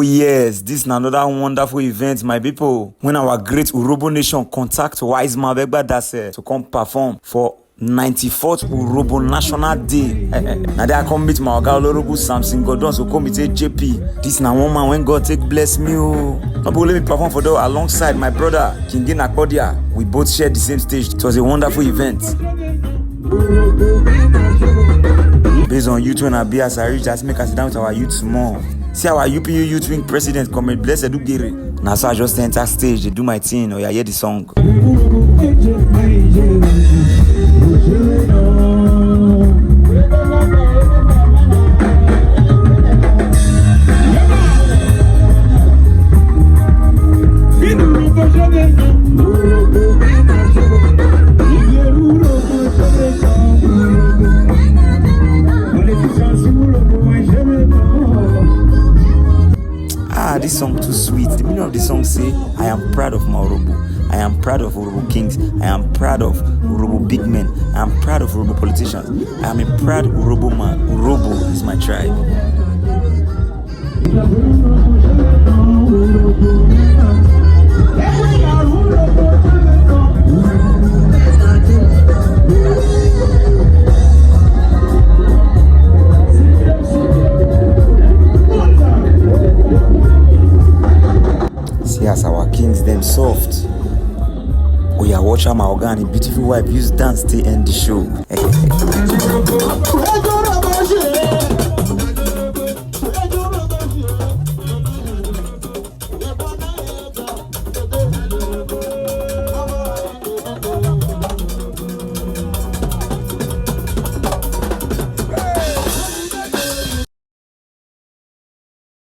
yes, this is another wonderful event, my people. When our great Urhobo Nation contact Wise Man Dase to come perform for 94th Urhobo National Day. Now they come meet my oga Urhobo Samson Godon, so come meet JP. This na one man when God take bless me. Not only me perform for them alongside my brother King Akodia. We both shared the same stage. It was a wonderful event. Based on youth when I be as I reach, just make us sit down with our youth more. See our UPU Youth Wing President come and bless Edugere. Now so I just enter stage, they do my thing, or you hear the song. This song too sweet. The meaning of the song say, I am proud of my Urhobo. I am proud of Urhobo kings. I am proud of Urhobo big men. I am proud of Urhobo politicians. I am a proud Urhobo man. Urhobo is my tribe. As our kings them soft. We are watching my organic beautiful wife use dance to end the show.